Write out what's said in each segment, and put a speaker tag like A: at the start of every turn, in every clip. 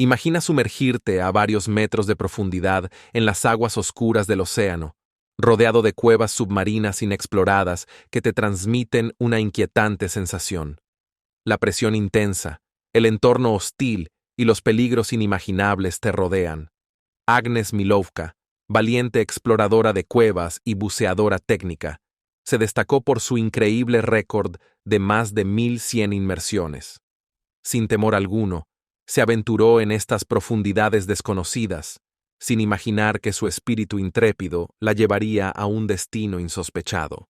A: Imagina sumergirte a varios metros de profundidad en las aguas oscuras del océano, rodeado de cuevas submarinas inexploradas que te transmiten una inquietante sensación. La presión intensa, el entorno hostil y los peligros inimaginables te rodean. Agnes Milovka, valiente exploradora de cuevas y buceadora técnica, se destacó por su increíble récord de más de 1.100 inmersiones. Sin temor alguno, se aventuró en estas profundidades desconocidas, sin imaginar que su espíritu intrépido la llevaría a un destino insospechado.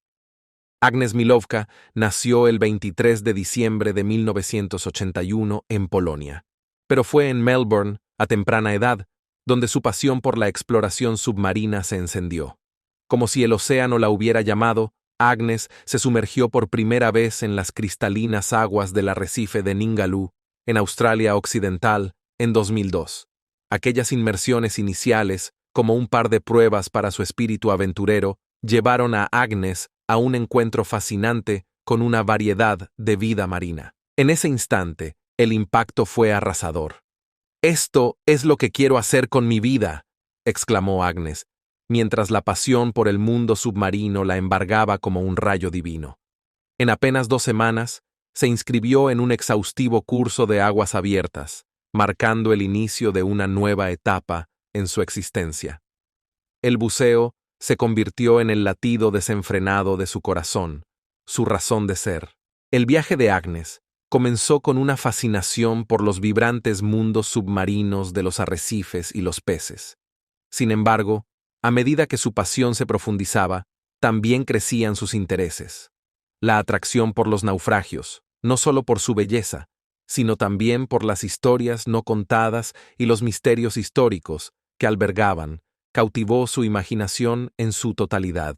A: Agnes Milovka nació el 23 de diciembre de 1981 en Polonia, pero fue en Melbourne, a temprana edad, donde su pasión por la exploración submarina se encendió. Como si el océano la hubiera llamado, Agnes se sumergió por primera vez en las cristalinas aguas del arrecife de Ningaloo, en Australia Occidental, en 2002. Aquellas inmersiones iniciales, como un par de pruebas para su espíritu aventurero, llevaron a Agnes a un encuentro fascinante con una variedad de vida marina. En ese instante, el impacto fue arrasador. «Esto es lo que quiero hacer con mi vida», exclamó Agnes, mientras la pasión por el mundo submarino la embargaba como un rayo divino. En apenas 2 semanas, se inscribió en un exhaustivo curso de aguas abiertas, marcando el inicio de una nueva etapa en su existencia. El buceo se convirtió en el latido desenfrenado de su corazón, su razón de ser. El viaje de Agnes comenzó con una fascinación por los vibrantes mundos submarinos de los arrecifes y los peces. Sin embargo, a medida que su pasión se profundizaba, también crecían sus intereses. La atracción por los naufragios, no solo por su belleza, sino también por las historias no contadas y los misterios históricos que albergaban, cautivó su imaginación en su totalidad.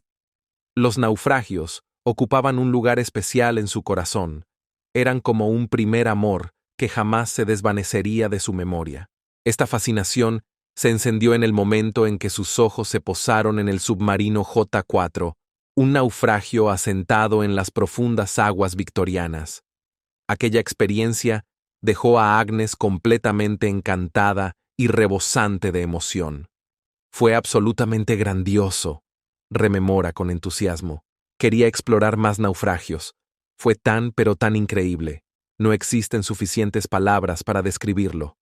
A: Los naufragios ocupaban un lugar especial en su corazón. Eran como un primer amor que jamás se desvanecería de su memoria. Esta fascinación se encendió en el momento en que sus ojos se posaron en el submarino J4, un naufragio asentado en las profundas aguas victorianas. Aquella experiencia dejó a Agnes completamente encantada y rebosante de emoción. «Fue absolutamente grandioso», rememora con entusiasmo. «Quería explorar más naufragios. Fue tan pero tan increíble. No existen suficientes palabras para describirlo».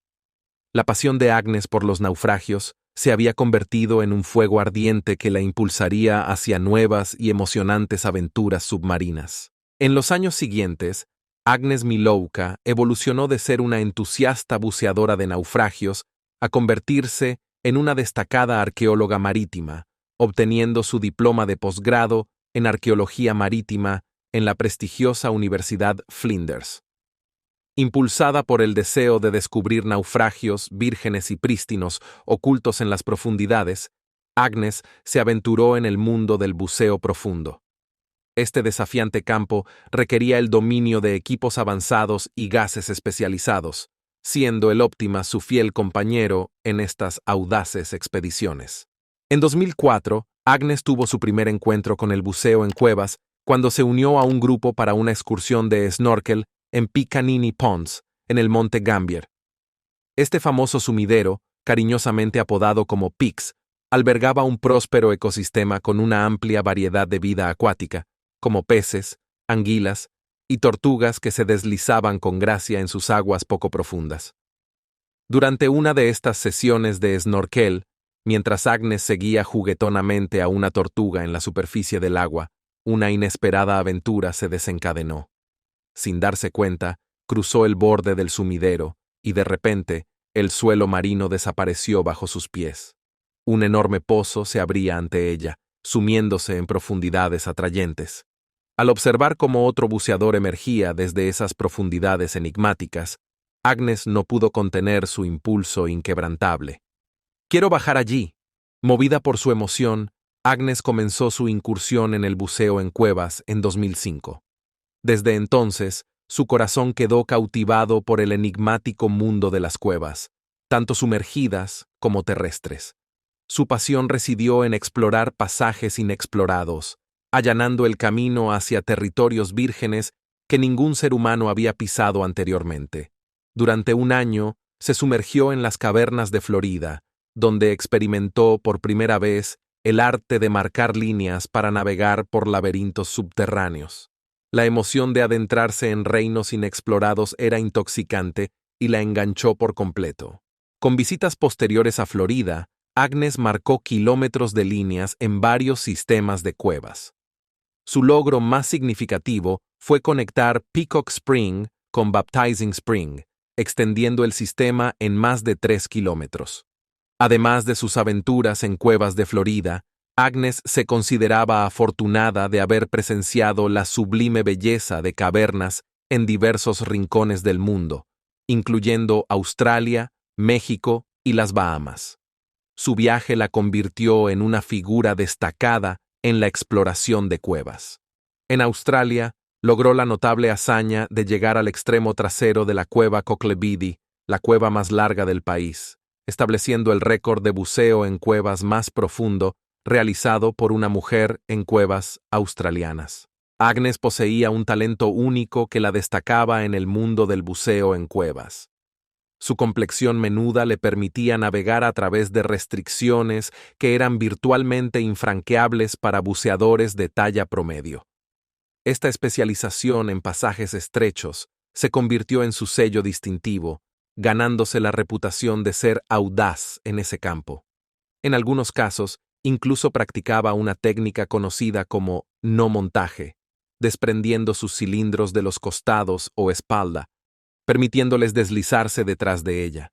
A: La pasión de Agnes por los naufragios se había convertido en un fuego ardiente que la impulsaría hacia nuevas y emocionantes aventuras submarinas. En los años siguientes, Agnes Milovka evolucionó de ser una entusiasta buceadora de naufragios a convertirse en una destacada arqueóloga marítima, obteniendo su diploma de posgrado en arqueología marítima en la prestigiosa Universidad Flinders. Impulsada por el deseo de descubrir naufragios vírgenes y prístinos ocultos en las profundidades, Agnes se aventuró en el mundo del buceo profundo. Este desafiante campo requería el dominio de equipos avanzados y gases especializados, siendo el Optima su fiel compañero en estas audaces expediciones. En 2004, Agnes tuvo su primer encuentro con el buceo en cuevas cuando se unió a un grupo para una excursión de snorkel en Picanini Ponds, en el monte Gambier. Este famoso sumidero, cariñosamente apodado como Pix, albergaba un próspero ecosistema con una amplia variedad de vida acuática, como peces, anguilas y tortugas que se deslizaban con gracia en sus aguas poco profundas. Durante una de estas sesiones de snorkel, mientras Agnes seguía juguetonamente a una tortuga en la superficie del agua, una inesperada aventura se desencadenó. Sin darse cuenta, cruzó el borde del sumidero y de repente el suelo marino desapareció bajo sus pies. Un enorme pozo se abría ante ella, sumiéndose en profundidades atrayentes. Al observar cómo otro buceador emergía desde esas profundidades enigmáticas, Agnes no pudo contener su impulso inquebrantable. «Quiero bajar allí». Movida por su emoción, Agnes comenzó su incursión en el buceo en cuevas en 2005. Desde entonces, su corazón quedó cautivado por el enigmático mundo de las cuevas, tanto sumergidas como terrestres. Su pasión residió en explorar pasajes inexplorados, allanando el camino hacia territorios vírgenes que ningún ser humano había pisado anteriormente. Durante un año, se sumergió en las cavernas de Florida, donde experimentó por primera vez el arte de marcar líneas para navegar por laberintos subterráneos. La emoción de adentrarse en reinos inexplorados era intoxicante y la enganchó por completo. Con visitas posteriores a Florida, Agnes marcó kilómetros de líneas en varios sistemas de cuevas. Su logro más significativo fue conectar Peacock Spring con Baptizing Spring, extendiendo el sistema en más de 3 kilómetros. Además de sus aventuras en cuevas de Florida, Agnes se consideraba afortunada de haber presenciado la sublime belleza de cavernas en diversos rincones del mundo, incluyendo Australia, México y las Bahamas. Su viaje la convirtió en una figura destacada en la exploración de cuevas. En Australia, logró la notable hazaña de llegar al extremo trasero de la cueva Cocklebiddy, la cueva más larga del país, estableciendo el récord de buceo en cuevas más profundo realizado por una mujer en cuevas australianas. Agnes poseía un talento único que la destacaba en el mundo del buceo en cuevas. Su complexión menuda le permitía navegar a través de restricciones que eran virtualmente infranqueables para buceadores de talla promedio. Esta especialización en pasajes estrechos se convirtió en su sello distintivo, ganándose la reputación de ser audaz en ese campo. En algunos casos, incluso practicaba una técnica conocida como no montaje, desprendiendo sus cilindros de los costados o espalda, permitiéndoles deslizarse detrás de ella.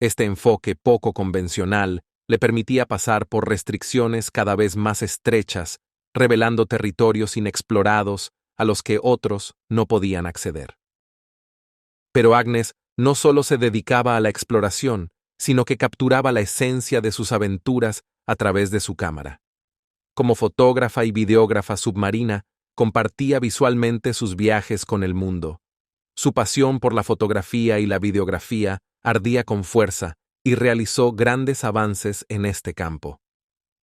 A: Este enfoque poco convencional le permitía pasar por restricciones cada vez más estrechas, revelando territorios inexplorados a los que otros no podían acceder. Pero Agnes no solo se dedicaba a la exploración, sino que capturaba la esencia de sus aventuras a través de su cámara. Como fotógrafa y videógrafa submarina, compartía visualmente sus viajes con el mundo. Su pasión por la fotografía y la videografía ardía con fuerza y realizó grandes avances en este campo.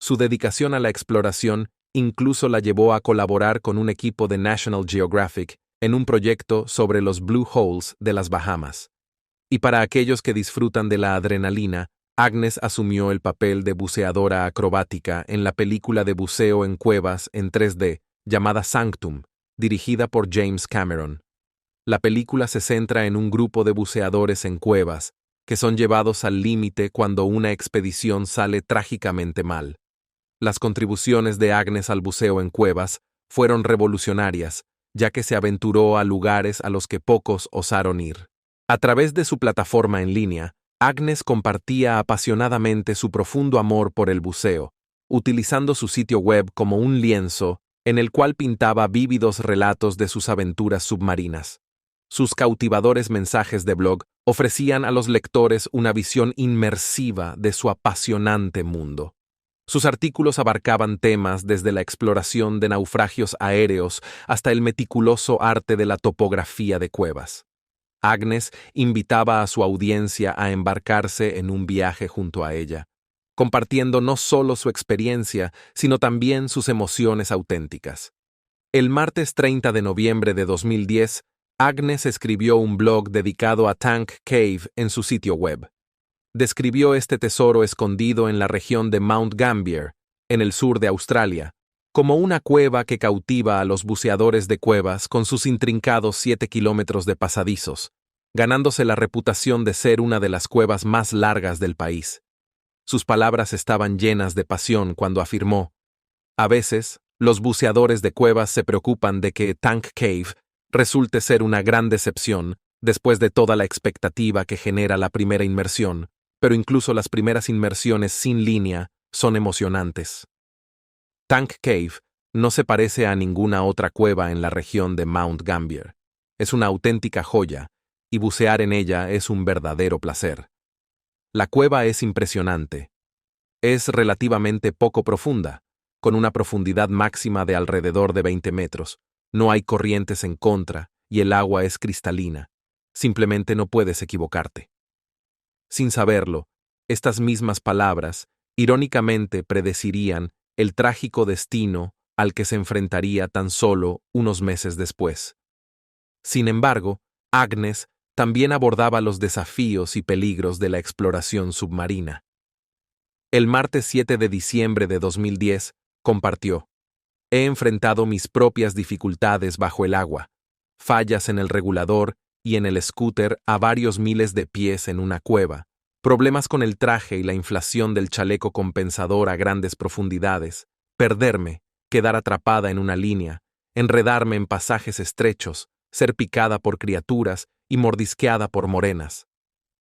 A: Su dedicación a la exploración incluso la llevó a colaborar con un equipo de National Geographic en un proyecto sobre los Blue Holes de las Bahamas. Y para aquellos que disfrutan de la adrenalina, Agnes asumió el papel de buceadora acrobática en la película de buceo en cuevas en 3D llamada Sanctum, dirigida por James Cameron. La película se centra en un grupo de buceadores en cuevas que son llevados al límite cuando una expedición sale trágicamente mal. Las contribuciones de Agnes al buceo en cuevas fueron revolucionarias, ya que se aventuró a lugares a los que pocos osaron ir. A través de su plataforma en línea, Agnes compartía apasionadamente su profundo amor por el buceo, utilizando su sitio web como un lienzo en el cual pintaba vívidos relatos de sus aventuras submarinas. Sus cautivadores mensajes de blog ofrecían a los lectores una visión inmersiva de su apasionante mundo. Sus artículos abarcaban temas desde la exploración de naufragios aéreos hasta el meticuloso arte de la topografía de cuevas. Agnes invitaba a su audiencia a embarcarse en un viaje junto a ella, compartiendo no solo su experiencia, sino también sus emociones auténticas. El martes 30 de noviembre de 2010, Agnes escribió un blog dedicado a Tank Cave en su sitio web. Describió este tesoro escondido en la región de Mount Gambier, en el sur de Australia, como una cueva que cautiva a los buceadores de cuevas con sus intrincados 7 kilómetros de pasadizos, ganándose la reputación de ser una de las cuevas más largas del país. Sus palabras estaban llenas de pasión cuando afirmó: "A veces, los buceadores de cuevas se preocupan de que Tank Cave resulte ser una gran decepción después de toda la expectativa que genera la primera inmersión, pero incluso las primeras inmersiones sin línea son emocionantes". Tank Cave no se parece a ninguna otra cueva en la región de Mount Gambier. Es una auténtica joya, y bucear en ella es un verdadero placer. La cueva es impresionante. Es relativamente poco profunda, con una profundidad máxima de alrededor de 20 metros. No hay corrientes en contra y el agua es cristalina. Simplemente no puedes equivocarte. Sin saberlo, estas mismas palabras, irónicamente, predecirían el trágico destino al que se enfrentaría tan solo unos meses después. Sin embargo, Agnes también abordaba los desafíos y peligros de la exploración submarina. El martes 7 de diciembre de 2010, compartió: he enfrentado mis propias dificultades bajo el agua, fallas en el regulador y en el scooter a varios miles de pies en una cueva, problemas con el traje y la inflación del chaleco compensador a grandes profundidades, perderme, quedar atrapada en una línea, enredarme en pasajes estrechos, ser picada por criaturas y mordisqueada por morenas.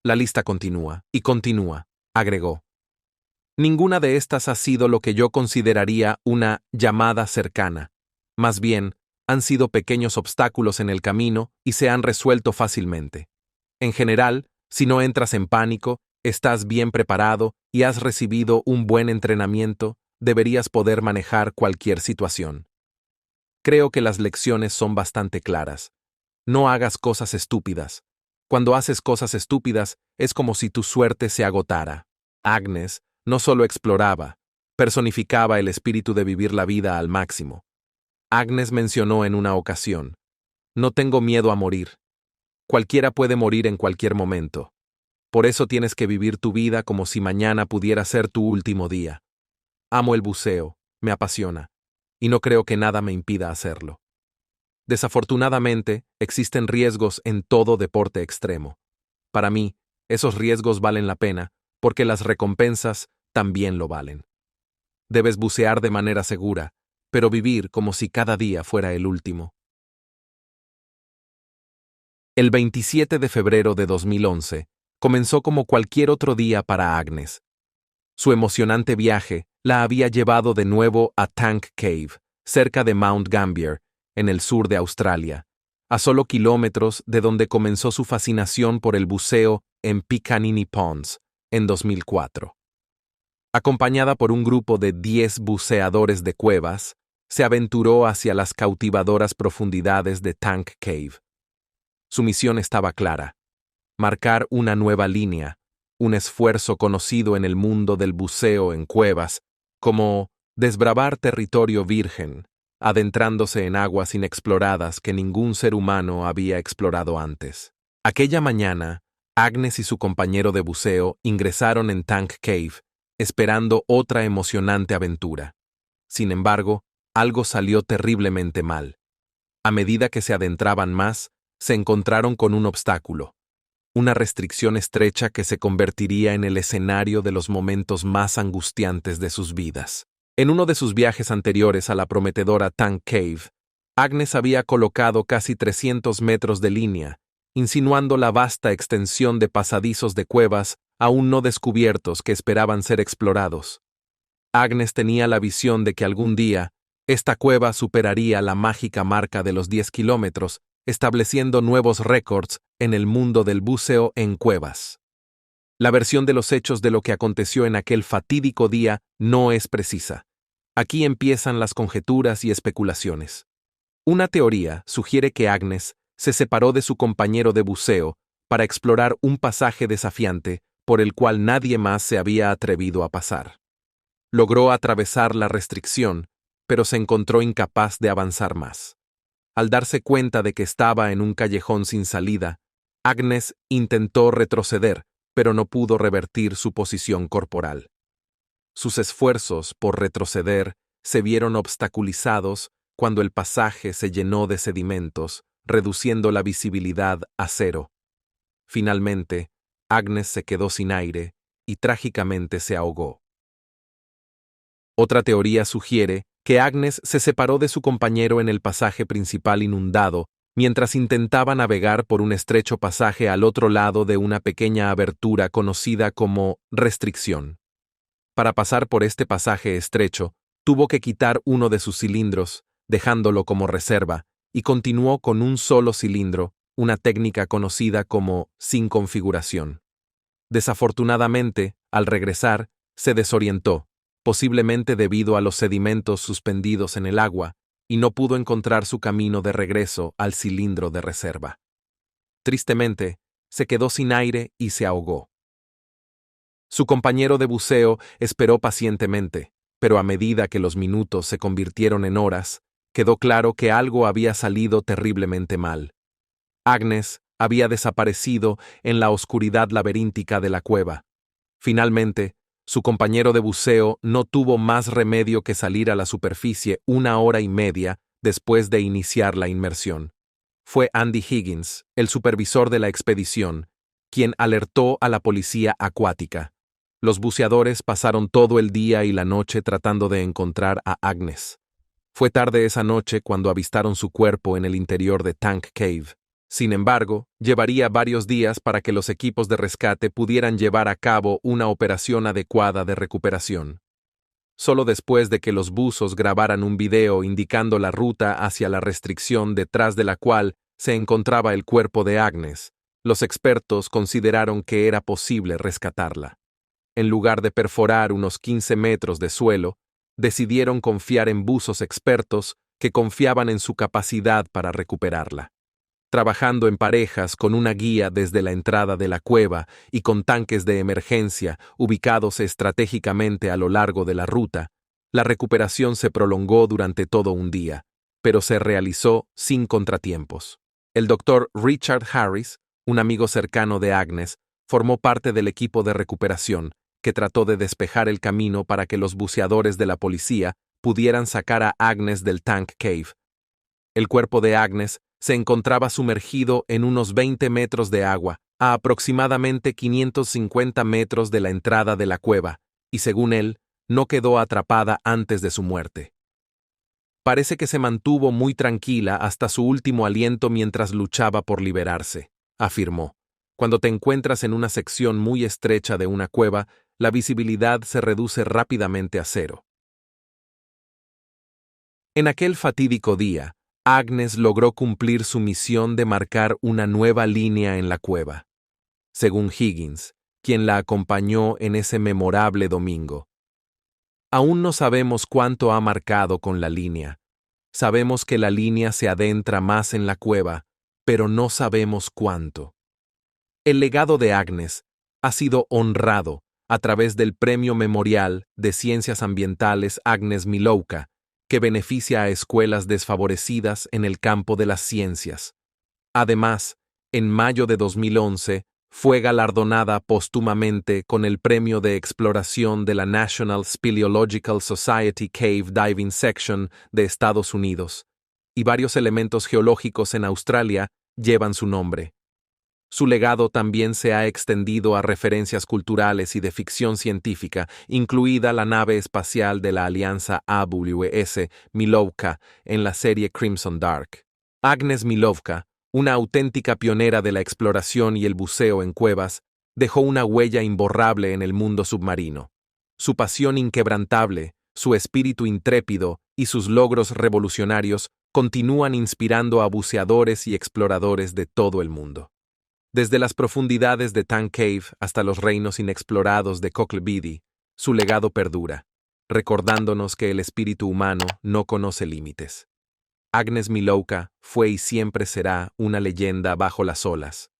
A: La lista continúa y continúa, agregó. Ninguna de estas ha sido lo que yo consideraría una llamada cercana. Más bien, han sido pequeños obstáculos en el camino y se han resuelto fácilmente. En general, si no entras en pánico, estás bien preparado y has recibido un buen entrenamiento, deberías poder manejar cualquier situación. Creo que las lecciones son bastante claras. No hagas cosas estúpidas. Cuando haces cosas estúpidas, es como si tu suerte se agotara. Agnes no solo exploraba, personificaba el espíritu de vivir la vida al máximo. Agnes mencionó en una ocasión: no tengo miedo a morir. Cualquiera puede morir en cualquier momento. Por eso tienes que vivir tu vida como si mañana pudiera ser tu último día. Amo el buceo, me apasiona, y no creo que nada me impida hacerlo. Desafortunadamente, existen riesgos en todo deporte extremo. Para mí, esos riesgos valen la pena, porque las recompensas también lo valen. Debes bucear de manera segura, pero vivir como si cada día fuera el último. El 27 de febrero de 2011 comenzó como cualquier otro día para Agnes. Su emocionante viaje la había llevado de nuevo a Tank Cave, cerca de Mount Gambier, en el sur de Australia, a solo kilómetros de donde comenzó su fascinación por el buceo en Picaninny Ponds, en 2004. Acompañada por un grupo de 10 buceadores de cuevas, se aventuró hacia las cautivadoras profundidades de Tank Cave. Su misión estaba clara: marcar una nueva línea, un esfuerzo conocido en el mundo del buceo en cuevas como desbravar territorio virgen, adentrándose en aguas inexploradas que ningún ser humano había explorado antes. Aquella mañana, Agnes y su compañero de buceo ingresaron en Tank Cave, esperando otra emocionante aventura. Sin embargo, algo salió terriblemente mal. A medida que se adentraban más, se encontraron con un obstáculo, una restricción estrecha que se convertiría en el escenario de los momentos más angustiantes de sus vidas. En uno de sus viajes anteriores a la prometedora Tank Cave, Agnes había colocado casi 300 metros de línea, insinuando la vasta extensión de pasadizos de cuevas aún no descubiertos que esperaban ser explorados. Agnes tenía la visión de que algún día, esta cueva superaría la mágica marca de los 10 kilómetros, estableciendo nuevos récords en el mundo del buceo en cuevas. La versión de los hechos de lo que aconteció en aquel fatídico día no es precisa. Aquí empiezan las conjeturas y especulaciones. Una teoría sugiere que Agnes se separó de su compañero de buceo para explorar un pasaje desafiante por el cual nadie más se había atrevido a pasar. Logró atravesar la restricción, pero se encontró incapaz de avanzar más. Al darse cuenta de que estaba en un callejón sin salida, Agnes intentó retroceder, pero no pudo revertir su posición corporal. Sus esfuerzos por retroceder se vieron obstaculizados cuando el pasaje se llenó de sedimentos, reduciendo la visibilidad a cero. Finalmente, Agnes se quedó sin aire y trágicamente se ahogó. Otra teoría sugiere que Agnes se separó de su compañero en el pasaje principal inundado mientras intentaba navegar por un estrecho pasaje al otro lado de una pequeña abertura conocida como restricción. Para pasar por este pasaje estrecho, tuvo que quitar uno de sus cilindros, dejándolo como reserva, y continuó con un solo cilindro, una técnica conocida como sin configuración. Desafortunadamente, al regresar, se desorientó, posiblemente debido a los sedimentos suspendidos en el agua, y no pudo encontrar su camino de regreso al cilindro de reserva. Tristemente, se quedó sin aire y se ahogó. Su compañero de buceo esperó pacientemente, pero a medida que los minutos se convirtieron en horas, quedó claro que algo había salido terriblemente mal. Agnes había desaparecido en la oscuridad laberíntica de la cueva. Finalmente, su compañero de buceo no tuvo más remedio que salir a la superficie 1 hora y media después de iniciar la inmersión. Fue Andy Higgins, el supervisor de la expedición, quien alertó a la policía acuática. Los buceadores pasaron todo el día y la noche tratando de encontrar a Agnes. Fue tarde esa noche cuando avistaron su cuerpo en el interior de Tank Cave. Sin embargo, llevaría varios días para que los equipos de rescate pudieran llevar a cabo una operación adecuada de recuperación. Solo después de que los buzos grabaran un video indicando la ruta hacia la restricción detrás de la cual se encontraba el cuerpo de Agnes, los expertos consideraron que era posible rescatarla. En lugar de perforar unos 15 metros de suelo, decidieron confiar en buzos expertos que confiaban en su capacidad para recuperarla. Trabajando en parejas con una guía desde la entrada de la cueva y con tanques de emergencia ubicados estratégicamente a lo largo de la ruta, la recuperación se prolongó durante todo un día, pero se realizó sin contratiempos. El doctor Richard Harris, un amigo cercano de Agnes, formó parte del equipo de recuperación, que trató de despejar el camino para que los buceadores de la policía pudieran sacar a Agnes del Tank Cave. El cuerpo de Agnes se encontraba sumergido en unos 20 metros de agua, a aproximadamente 550 metros de la entrada de la cueva, y según él, no quedó atrapada antes de su muerte. Parece que se mantuvo muy tranquila hasta su último aliento mientras luchaba por liberarse, afirmó. Cuando te encuentras en una sección muy estrecha de una cueva, la visibilidad se reduce rápidamente a cero. En aquel fatídico día, Agnes logró cumplir su misión de marcar una nueva línea en la cueva. Según Higgins, quien la acompañó en ese memorable domingo. Aún no sabemos cuánto ha marcado con la línea. Sabemos que la línea se adentra más en la cueva, pero no sabemos cuánto. El legado de Agnes ha sido honrado a través del Premio Memorial de Ciencias Ambientales Agnes Milovka, que beneficia a escuelas desfavorecidas en el campo de las ciencias. Además, en mayo de 2011, fue galardonada póstumamente con el Premio de Exploración de la National Speleological Society Cave Diving Section de Estados Unidos, y varios elementos geológicos en Australia llevan su nombre. Su legado también se ha extendido a referencias culturales y de ficción científica, incluida la nave espacial de la alianza AWS Milovka en la serie Crimson Dark. Agnes Milovka, una auténtica pionera de la exploración y el buceo en cuevas, dejó una huella imborrable en el mundo submarino. Su pasión inquebrantable, su espíritu intrépido y sus logros revolucionarios continúan inspirando a buceadores y exploradores de todo el mundo. Desde las profundidades de Tank Cave hasta los reinos inexplorados de Koklebidi, su legado perdura, recordándonos que el espíritu humano no conoce límites. Agnes Milovka fue y siempre será una leyenda bajo las olas,